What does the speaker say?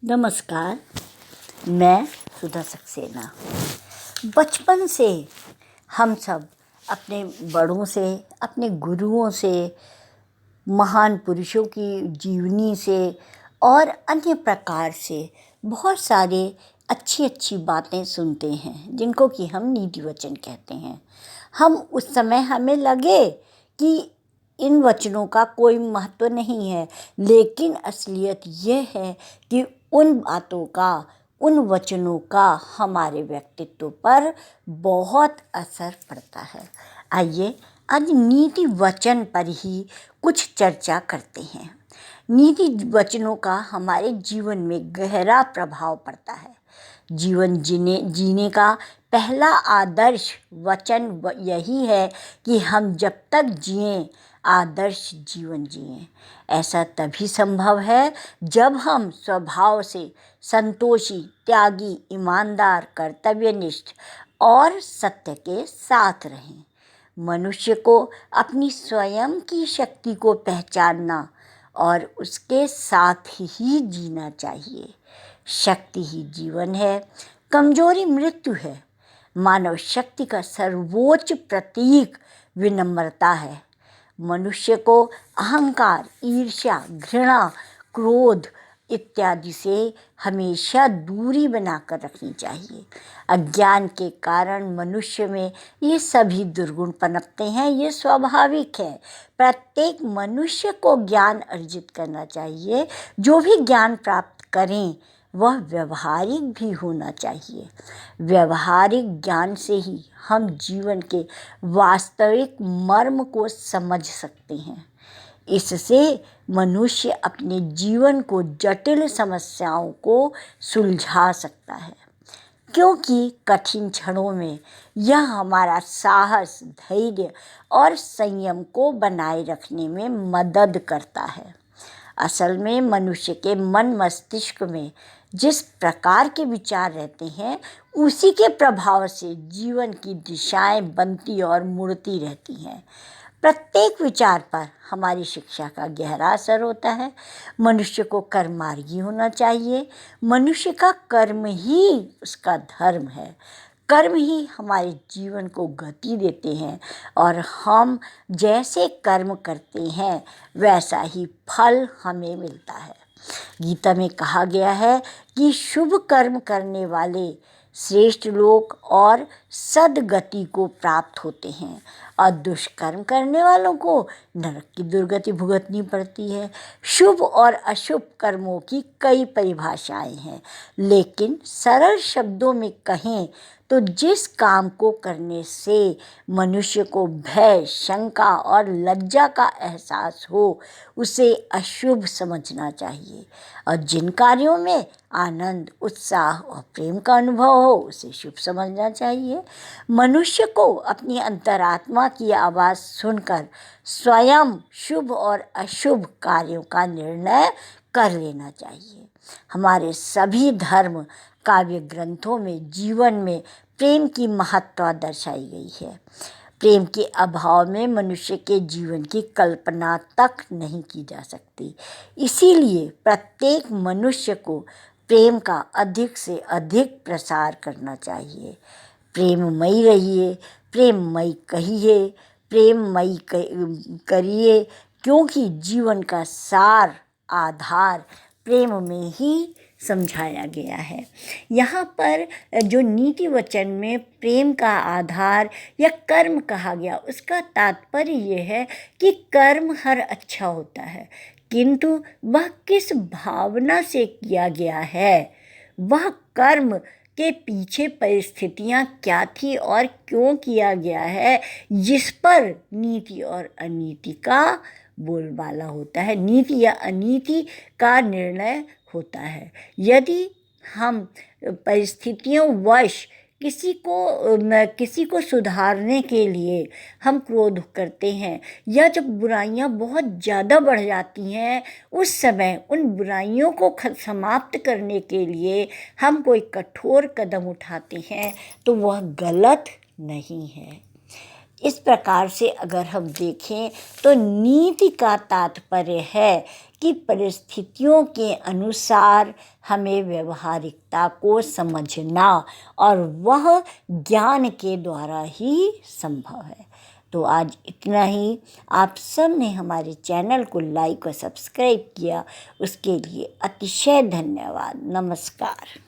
नमस्कार। मैं सुधा सक्सेना। बचपन से हम सब अपने बड़ों से, अपने गुरुओं से, महान पुरुषों की जीवनी से और अन्य प्रकार से बहुत सारे अच्छी अच्छी बातें सुनते हैं जिनको कि हम नीति वचन कहते हैं। हम उस समय हमें लगे कि इन वचनों का कोई महत्व नहीं है, लेकिन असलियत यह है कि उन बातों का, उन वचनों का हमारे व्यक्तित्व पर बहुत असर पड़ता है। आइए आज नीति वचन पर ही कुछ चर्चा करते हैं। नीति वचनों का हमारे जीवन में गहरा प्रभाव पड़ता है। जीवन जीने का पहला आदर्श वचन यही है कि हम जब तक जिएं आदर्श जीवन जिएं। ऐसा तभी संभव है जब हम स्वभाव से संतोषी, त्यागी, ईमानदार, कर्तव्यनिष्ठ और सत्य के साथ रहें। मनुष्य को अपनी स्वयं की शक्ति को पहचानना और उसके साथ ही जीना चाहिए। शक्ति ही जीवन है, कमजोरी मृत्यु है। मानव शक्ति का सर्वोच्च प्रतीक विनम्रता है। मनुष्य को अहंकार, ईर्ष्या, घृणा, क्रोध इत्यादि से हमेशा दूरी बनाकर रखनी चाहिए। अज्ञान के कारण मनुष्य में ये सभी दुर्गुण पनपते हैं, ये स्वाभाविक है। प्रत्येक मनुष्य को ज्ञान अर्जित करना चाहिए। जो भी ज्ञान प्राप्त करें वह व्यवहारिक भी होना चाहिए। व्यवहारिक ज्ञान से ही हम जीवन के वास्तविक मर्म को समझ सकते हैं। इससे मनुष्य अपने जीवन को जटिल समस्याओं को सुलझा सकता है, क्योंकि कठिन क्षणों में यह हमारा साहस, धैर्य और संयम को बनाए रखने में मदद करता है। असल में मनुष्य के मन मस्तिष्क में जिस प्रकार के विचार रहते हैं उसी के प्रभाव से जीवन की दिशाएं बनती और मुड़ती रहती हैं। प्रत्येक विचार पर हमारी शिक्षा का गहरा असर होता है। मनुष्य को कर्ममार्गी होना चाहिए। मनुष्य का कर्म ही उसका धर्म है। कर्म ही हमारे जीवन को गति देते हैं और हम जैसे कर्म करते हैं वैसा ही फल हमें मिलता है। गीता में कहा गया है कि शुभ कर्म करने वाले श्रेष्ठ लोग और सद्गति को प्राप्त होते हैं और दुष्कर्म करने वालों को नरक की दुर्गति भुगतनी पड़ती है। शुभ और अशुभ कर्मों की कई परिभाषाएं हैं, लेकिन सरल शब्दों में कहें तो जिस काम को करने से मनुष्य को भय, शंका और लज्जा का एहसास हो उसे अशुभ समझना चाहिए, और जिन कार्यों में आनंद, उत्साह और प्रेम का अनुभव हो उसे शुभ समझना चाहिए। मनुष्य को अपनी अंतरात्मा की आवाज़ सुनकर स्वयं शुभ और अशुभ कार्यों का निर्णय कर लेना चाहिए। हमारे सभी धर्म काव्य ग्रंथों में जीवन में प्रेम की महत्ता दर्शाई गई है। प्रेम के अभाव में मनुष्य के जीवन की कल्पना तक नहीं की जा सकती। इसीलिए प्रत्येक मनुष्य को प्रेम का अधिक से अधिक प्रसार करना चाहिए। प्रेममयी रहिए, प्रेममयी कहिए, प्रेममयी करिए, क्योंकि जीवन का सार, आधार प्रेम में ही समझाया गया है। यहाँ पर जो नीति वचन में प्रेम का आधार या कर्म कहा गया उसका तात्पर्य ये है कि कर्म हर अच्छा होता है, किंतु वह किस भावना से किया गया है, वह कर्म के पीछे परिस्थितियाँ क्या थी और क्यों किया गया है, जिस पर नीति और अनीति का बोलबाला होता है, नीति या अनीति का निर्णय होता है। यदि हम परिस्थितियों वश किसी को सुधारने के लिए हम क्रोध करते हैं या जब बुराइयां बहुत ज़्यादा बढ़ जाती हैं उस समय उन बुराइयों को समाप्त करने के लिए हम कोई कठोर कदम उठाते हैं तो वह गलत नहीं है। इस प्रकार से अगर हम देखें तो नीति का तात्पर्य है कि परिस्थितियों के अनुसार हमें व्यवहारिकता को समझना, और वह ज्ञान के द्वारा ही संभव है। तो आज इतना ही। आप सब ने हमारे चैनल को लाइक और सब्सक्राइब किया, उसके लिए अतिशय धन्यवाद। नमस्कार।